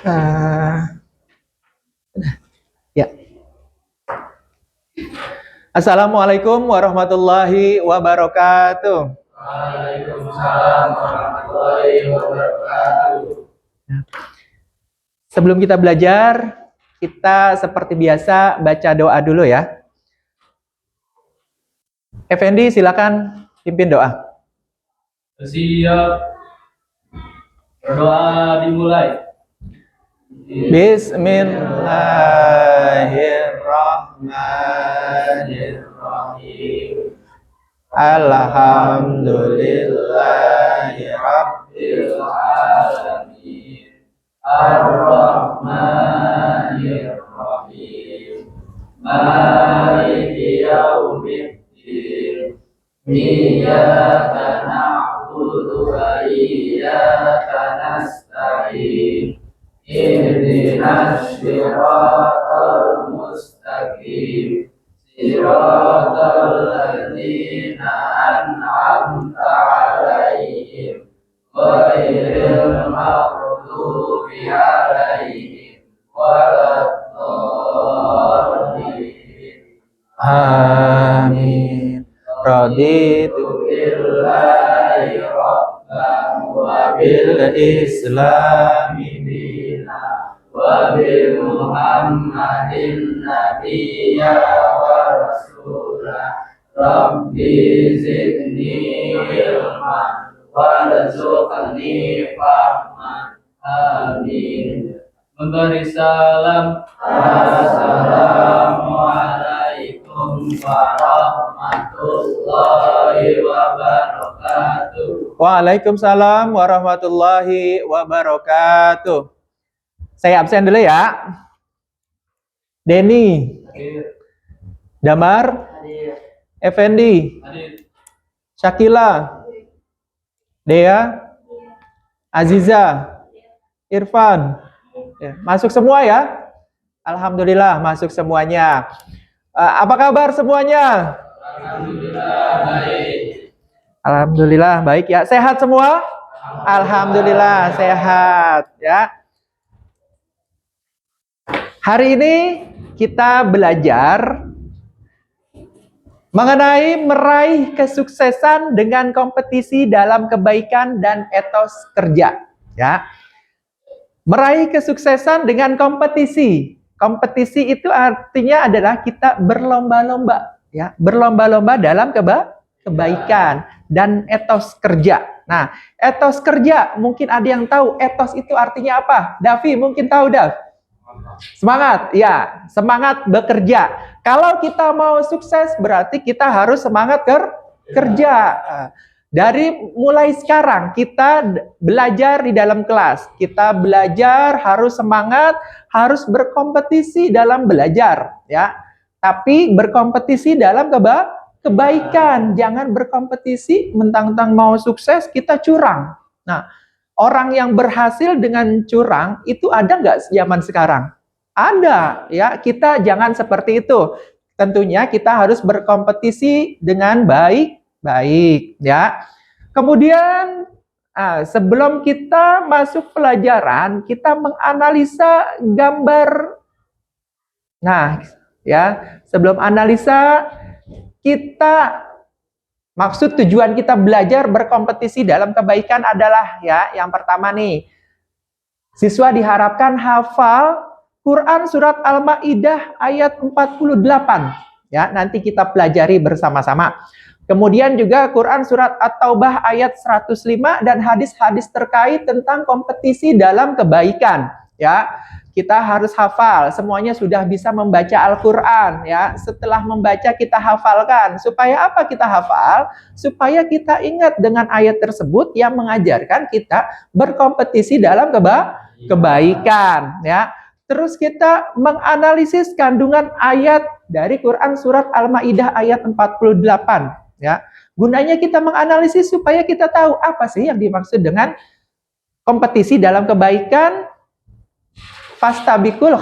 Uh, ya. Assalamualaikum warahmatullahi wabarakatuh. Waalaikumsalam warahmatullahi wabarakatuh. Sebelum kita belajar, kita seperti biasa baca doa dulu ya. Effendi, silakan pimpin doa. Siap. Berdoa dimulai. Bismillahirrahmanirrahim. Alhamdulillahi rabbil alamin. Ar-Rahmanir-Rahim. Maliki yaumiddin. Iyyaka na'budu wa iyyaka nasta'in. Ihdinas siratal mustaqim. Siratal ladzina an'amta 'alaihim ghairil maghdubi 'alaihim waladdallin. Amin. Raditu billahi rabban wa bil islami dina wa bi Muhammadin nabiyya wa rasulah. Rabbi zidni ilman warzuqni fahman. Amin. Memberi salam. Assalamualaikum warahmatullahi wabarakatuh. Waalaikumsalam warahmatullahi wabarakatuh. Saya absen dulu ya. Denny, Damar, Effendi, Syakila, Dea, Aziza, Irfan. Masuk semua ya? Alhamdulillah masuk semuanya. Apa kabar semuanya? Alhamdulillah baik. Alhamdulillah baik ya. Sehat semua? Alhamdulillah sehat ya. Hari ini kita belajar mengenai meraih kesuksesan dengan kompetisi dalam kebaikan dan etos kerja ya. Meraih kesuksesan dengan kompetisi. Kompetisi itu artinya adalah kita berlomba-lomba ya, berlomba-lomba dalam kebaikan dan etos kerja. Nah, etos kerja mungkin ada yang tahu etos itu artinya apa? Davi mungkin tahu, Dav. Semangat, ya, semangat bekerja. Kalau kita mau sukses berarti kita harus semangat kerja. Dari mulai sekarang kita belajar di dalam kelas. Kita belajar harus semangat, harus berkompetisi dalam belajar, ya. Tapi berkompetisi dalam kebaikan. Jangan berkompetisi mentang-mentang mau sukses kita curang. Nah, orang yang berhasil dengan curang itu ada nggak zaman sekarang? Ada, ya. Kita jangan seperti itu. Tentunya kita harus berkompetisi dengan baik, ya. Kemudian sebelum kita masuk pelajaran, kita menganalisa gambar. Nah, ya, sebelum analisa kita maksud tujuan kita belajar berkompetisi dalam kebaikan adalah ya, yang pertama nih, siswa diharapkan hafal Quran surat Al-Maidah ayat 48 ya, nanti kita pelajari bersama-sama. Kemudian juga Quran surat At-Taubah ayat 105 dan hadis-hadis terkait tentang kompetisi dalam kebaikan ya. Kita harus hafal, semuanya sudah bisa membaca Al-Quran ya. Setelah membaca kita hafalkan. Supaya apa kita hafal? Supaya kita ingat dengan ayat tersebut yang mengajarkan kita berkompetisi dalam kebaikan ya. Terus kita menganalisis kandungan ayat dari Quran surat Al-Maidah ayat 48 ya. Gunanya kita menganalisis supaya kita tahu apa sih yang dimaksud dengan kompetisi dalam kebaikan. Fastabiqul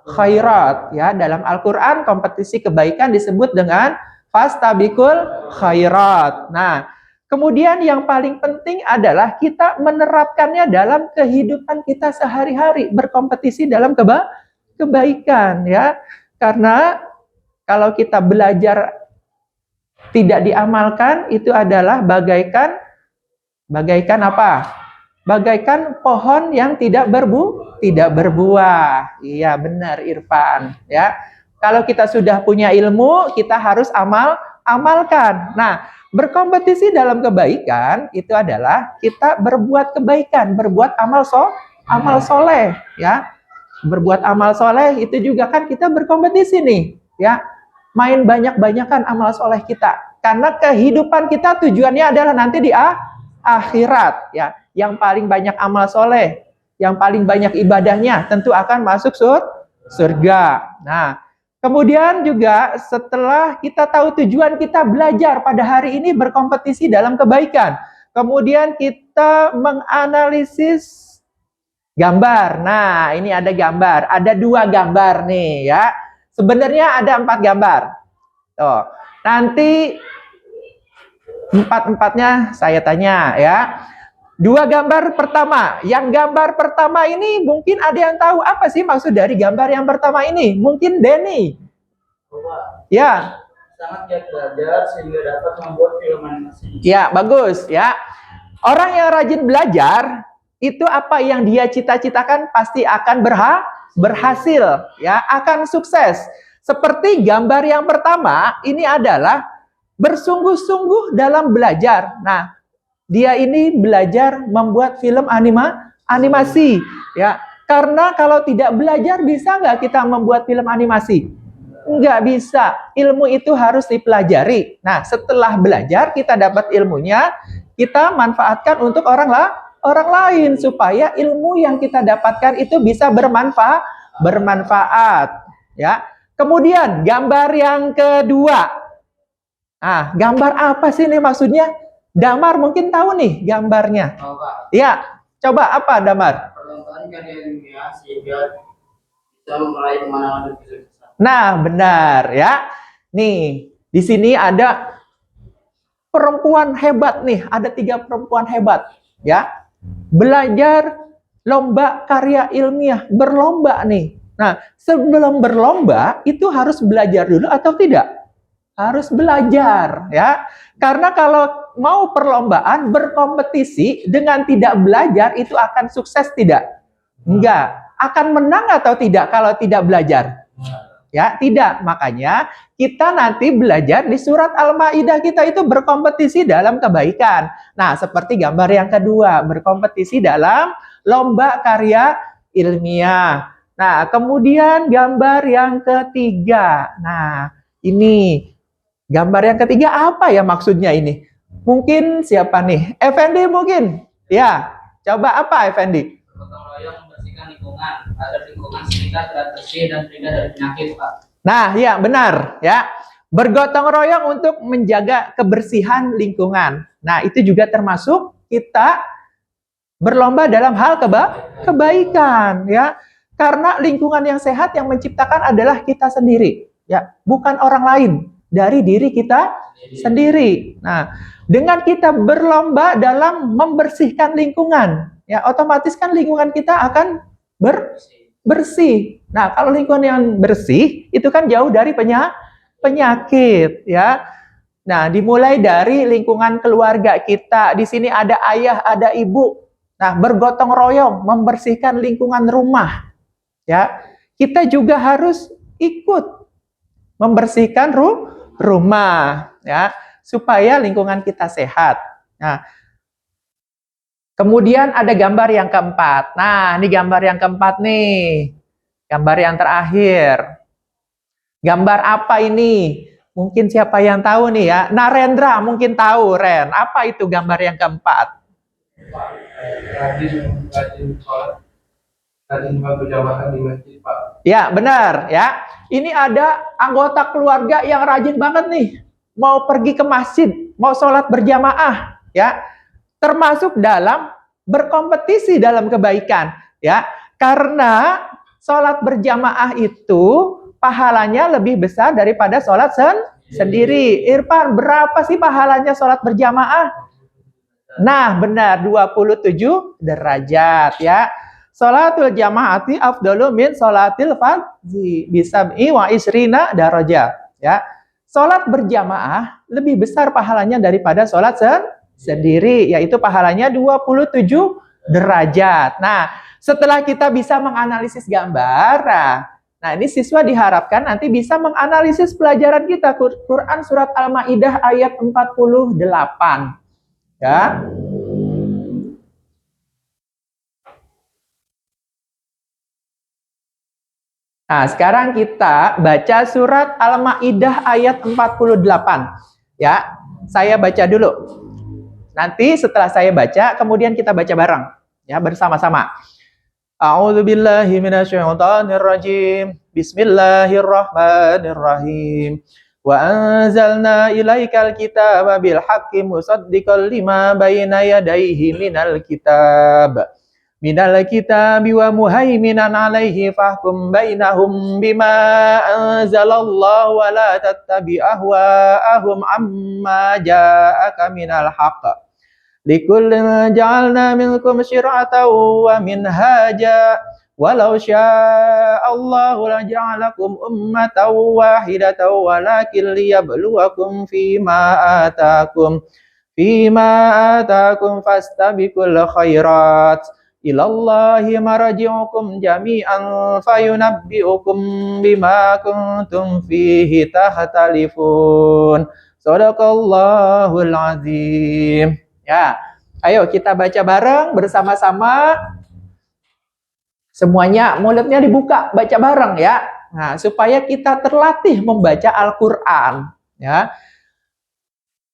khairat ya, dalam Al-Qur'an kompetisi kebaikan disebut dengan fastabiqul khairat. Nah, Kemudian yang paling penting adalah kita menerapkannya dalam kehidupan kita sehari-hari, berkompetisi dalam kebaikan, ya. Karena kalau kita belajar tidak diamalkan, itu adalah bagaikan apa? Bagaikan pohon yang tidak berbuah. Iya, benar Irfan, ya. Kalau kita sudah punya ilmu, kita harus amalkan. Nah, berkompetisi dalam kebaikan itu adalah kita berbuat kebaikan, berbuat amal soleh, ya. Berbuat amal soleh itu juga kan kita berkompetisi nih, ya. Main banyak-banyakan amal soleh kita. Karena kehidupan kita tujuannya adalah nanti di akhirat, ya. Yang paling banyak amal soleh, yang paling banyak ibadahnya tentu akan masuk surga. Nah, kemudian juga setelah kita tahu tujuan kita belajar pada hari ini berkompetisi dalam kebaikan, kemudian kita menganalisis gambar. Nah, ini ada gambar, ada 2 gambar nih, ya. Sebenarnya ada 4 gambar. Tuh, nanti 4-4-nya saya tanya, ya. 2 gambar pertama. Yang gambar pertama ini mungkin ada yang tahu apa sih maksud dari gambar yang pertama ini? Mungkin Denny. Ya. Sangat giat belajar sehingga dapat membuat film animasi. Ya, bagus, ya. Orang yang rajin belajar itu apa yang dia cita-citakan pasti akan berhasil, ya, akan sukses. Seperti gambar yang pertama, ini adalah bersungguh-sungguh dalam belajar. Nah, dia ini belajar membuat film animasi, ya. Karena kalau tidak belajar, bisa nggak kita membuat film animasi? Nggak bisa. Ilmu itu harus dipelajari. Nah, setelah belajar, kita dapat ilmunya, kita manfaatkan untuk orang lain supaya ilmu yang kita dapatkan itu bisa bermanfaat, ya. Kemudian gambar yang kedua. Ah, gambar apa sih ini maksudnya? Damar mungkin tahu nih gambarnya. Oh, Pak. Ya, coba apa Damar? Perlombaan karya ilmiah sehingga bisa meraih kemenangan dan kesuksesan. Nah, benar, ya. Nih, di sini ada perempuan hebat nih, ada 3 perempuan hebat, ya. Belajar lomba karya ilmiah, berlomba nih. Nah, sebelum berlomba itu harus belajar dulu atau tidak? Harus belajar, ya. Karena kalau mau perlombaan berkompetisi dengan tidak belajar itu akan sukses tidak? Enggak. Akan menang atau tidak kalau tidak belajar? Ya, tidak. Makanya kita nanti belajar di surat Al-Maidah, kita itu berkompetisi dalam kebaikan. Nah, seperti gambar yang kedua, berkompetisi dalam lomba karya ilmiah. Nah, kemudian gambar yang ketiga. Nah, ini gambar yang ketiga apa ya maksudnya ini? Mungkin siapa nih? Effendi mungkin? Ya, coba apa Effendi? Gotong royong membersihkan lingkungan agar lingkungan sekitar tetap bersih dan terhindar dari penyakit, Pak. Nah, ya benar, ya. Bergotong royong untuk menjaga kebersihan lingkungan. Nah, itu juga termasuk kita berlomba dalam hal kebaikan, ya. Karena lingkungan yang sehat yang menciptakan adalah kita sendiri, ya, bukan orang lain, dari diri kita sendiri. Nah, dengan kita berlomba dalam membersihkan lingkungan, ya, otomatis kan lingkungan kita akan bersih. Nah, kalau lingkungan yang bersih itu kan jauh dari penyakit, ya. Nah, dimulai dari lingkungan keluarga kita. Di sini ada ayah, ada ibu. Nah, bergotong royong membersihkan lingkungan rumah. Ya, kita juga harus ikut membersihkan rumah, ya, supaya lingkungan kita sehat. Nah, kemudian ada gambar yang keempat. Nah, ini gambar yang keempat nih. Gambar yang terakhir. Gambar apa ini? Mungkin siapa yang tahu nih ya? Narendra mungkin tahu, Ren. Apa itu gambar yang keempat? Rajin berjamaah di masjid, Pak. Ya, benar, ya. Ini ada anggota keluarga yang rajin banget nih. Mau pergi ke masjid, mau sholat berjamaah, ya. Termasuk dalam berkompetisi dalam kebaikan, ya. Karena sholat berjamaah itu pahalanya lebih besar daripada sholat sendiri. Irfan, berapa sih pahalanya sholat berjamaah? Nah, benar 27 derajat ya. Sholatul jamaati afdalu min sholatil fardhi bisab'i wa isrina darajat ya. Sholat berjamaah lebih besar pahalanya daripada sholat sendiri, yaitu pahalanya 27 derajat. Nah, setelah kita bisa menganalisis gambar, nah ini siswa diharapkan nanti bisa menganalisis pelajaran kita Quran surat Al-Maidah ayat 48 ya. Nah, sekarang kita baca surat Al-Maidah ayat 48 ya. Saya baca dulu. Nanti setelah saya baca, kemudian kita baca bareng ya, bersama-sama. A'udzubillahi minasyaitonirrajim. Bismillahirrahmanirrahim. Wa anzalna ilaikal kitaba bil haqqi musaddiqal lima baina yadayhi minal kitab. Minal kitabi wa muhaiminan alaihi fahkum bainahum bima anzalallahu wa la tattabi ahwa'ahum amma ja'aka minal haqq. Likullin ja'alna minkum syir'atan wa minhaja walau sya'allahu la ja'alakum ummatan wahidatan walakin liyabluwakum fima atakum fastabiqul khairat ilallahi marji'ukum jami'an fayunabbi'ukum bima kuntum fihi takhtalifun. Shadaqallahul azim. Ya, ayo kita baca bareng bersama-sama. Semuanya mulutnya dibuka, baca bareng ya. Nah, supaya kita terlatih membaca Al-Qur'an, ya.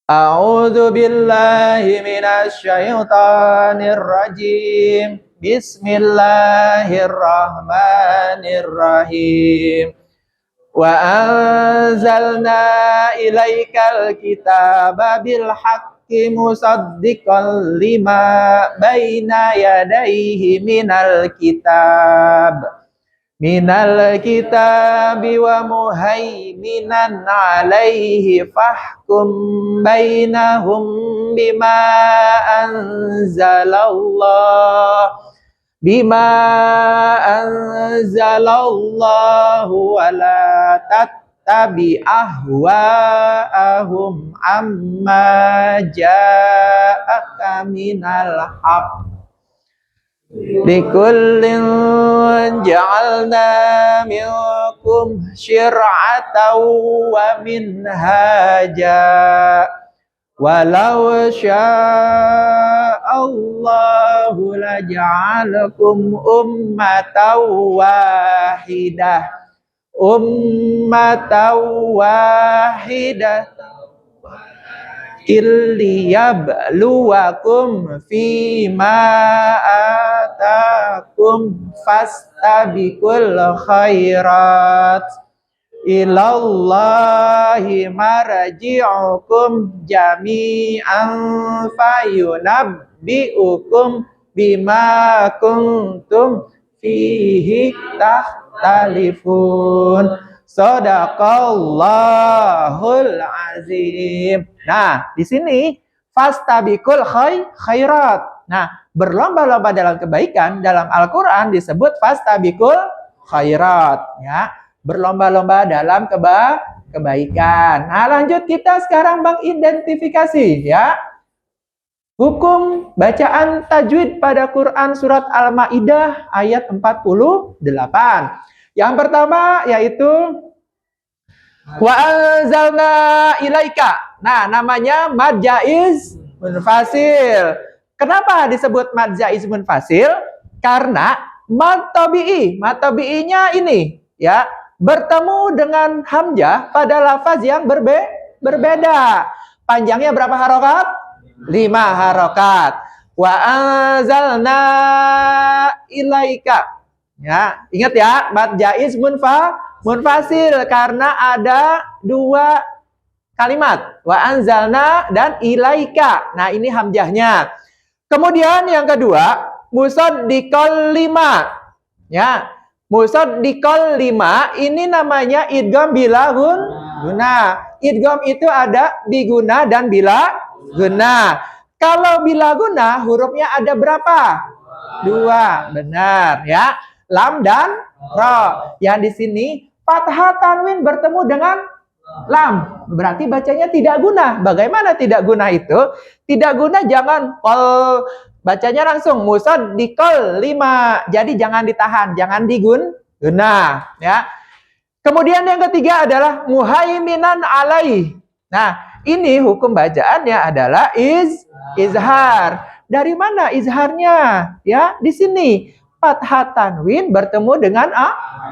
A'udzu billahi minasyaitonir rajim. Bismillahirrahmanirrahim. Wa anzalna ilaikal kitaba bil haqqi musaddiqan lima baina yadayhi minal kitabi wa muhaiminan alaihi fahkum bainahum bima anzalallahu wa la tattabi ahwa'ahum amma ja'aka minal haqq. Likullin ja'alna minkum syir'atan wa minhaja walau sya'allahu laja'alakum ummatan wahidah illiyabluwakum fima atakum fastabiqul khairat ilallahi marji'ukum jami'an fayunabbi'ukum bima kuntum fihi takhtalifun. Shadaqallahul azim. Nah, di sini fastabiqul khairat. Nah, berlomba-lomba dalam kebaikan dalam Al-Qur'an disebut fastabiqul khairat ya. Berlomba-lomba dalam kebaikan. Nah, lanjut kita sekarang mengidentifikasi ya. Hukum bacaan tajwid pada Quran surat Al-Maidah ayat 48. Yang pertama yaitu wa anzalna ilaika. Nah, namanya mad jaiz munfasil. Kenapa disebut mad jaiz munfasil? Karena mad tabi'i. Mad tabi'inya ini ya, bertemu dengan hamzah pada lafaz yang berbeda. Panjangnya berapa harokat? 5 harokat. Wa anzalna ilaika. Ya, ingat ya, mad jaiz munfasil karena ada 2 kalimat, wa anzalna dan ilaika. Nah, ini hamzahnya. Kemudian yang kedua, musaddiqal lima. Ya, musaddiqal lima ini namanya idgham bila guna. Idgham itu ada biguna dan bila guna. Kalau bilaguna hurufnya ada berapa? 2. Benar ya. Lam dan ro. Yang di sini fathah tanwin bertemu dengan lam. Berarti bacanya tidak guna. Bagaimana tidak guna itu? Tidak guna jangan kol, bacanya langsung musaddikol 5. Jadi jangan ditahan, jangan diguna ya. Kemudian yang ketiga adalah muhaiminan alaih. Nah, ini hukum bacaannya adalah izhar. Dari mana izharnya? Ya, di sini fathah tanwin bertemu dengan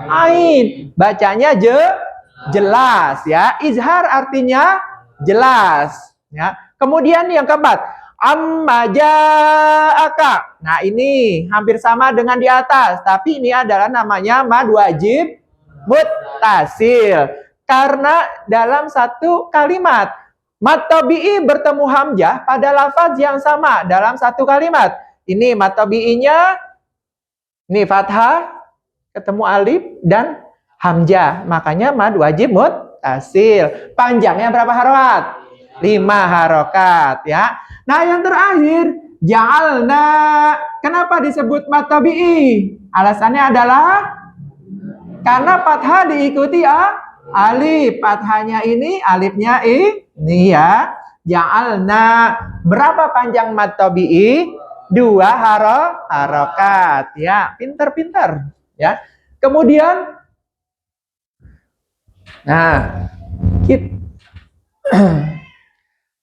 ain. Bacanya jelas ya. Izhar artinya jelas ya. Kemudian yang keempat, amma ja'aka. Nah, ini hampir sama dengan di atas, tapi ini adalah namanya mad wajib muttasil. Karena dalam satu kalimat mad tabi'i bertemu hamzah pada lafaz yang sama dalam satu kalimat. Ini mad tabi'inya ini fathah ketemu alif dan hamzah. Makanya mad wajib muttasil. Panjangnya berapa harokat? 5 harokat ya. Nah, yang terakhir ja'alna. Kenapa disebut mad tabi'i? Alasannya adalah karena fathah diikuti alif. Fathahnya ini, alifnya ini ya. Ja'alna. Berapa panjang mad tabi'i? 2 harokat ya. Pintar-pintar ya. Kemudian nah,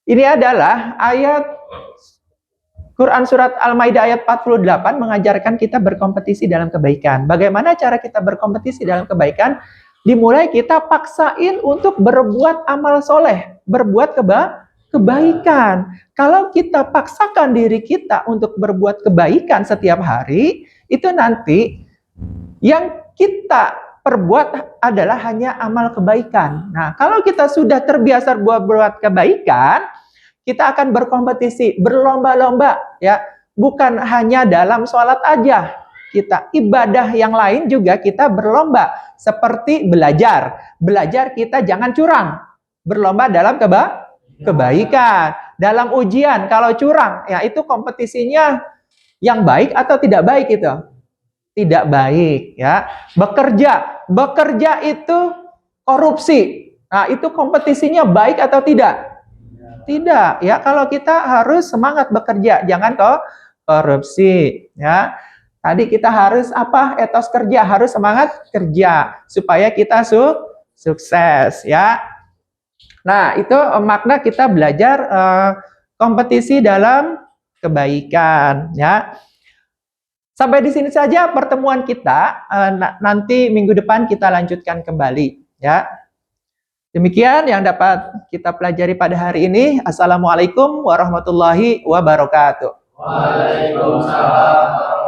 ini adalah ayat Quran surat Al-Maidah ayat 48 mengajarkan kita berkompetisi dalam kebaikan. Bagaimana cara kita berkompetisi dalam kebaikan? Dimulai kita paksain untuk berbuat amal soleh, berbuat kebaikan. Kalau kita paksakan diri kita untuk berbuat kebaikan setiap hari, itu nanti yang kita perbuat adalah hanya amal kebaikan. Nah, kalau kita sudah terbiasa berbuat kebaikan, kita akan berkompetisi, berlomba-lomba ya. Bukan hanya dalam sholat aja. Kita ibadah yang lain juga kita berlomba. Seperti belajar. Belajar kita jangan curang. Berlomba dalam kebaikan. Dalam ujian kalau curang, ya itu kompetisinya yang baik atau tidak baik itu? Tidak baik ya. Bekerja itu korupsi. Nah, itu kompetisinya baik atau tidak? Tidak ya. Kalau kita harus semangat bekerja, jangan korupsi ya. Tadi kita harus apa? Etos kerja, harus semangat kerja supaya kita sukses ya. Nah, itu makna kita belajar kompetisi dalam kebaikan ya. Sampai di sini saja pertemuan kita. Nanti minggu depan kita lanjutkan kembali ya. Demikian yang dapat kita pelajari pada hari ini. Assalamualaikum warahmatullahi wabarakatuh. Waalaikumsalam.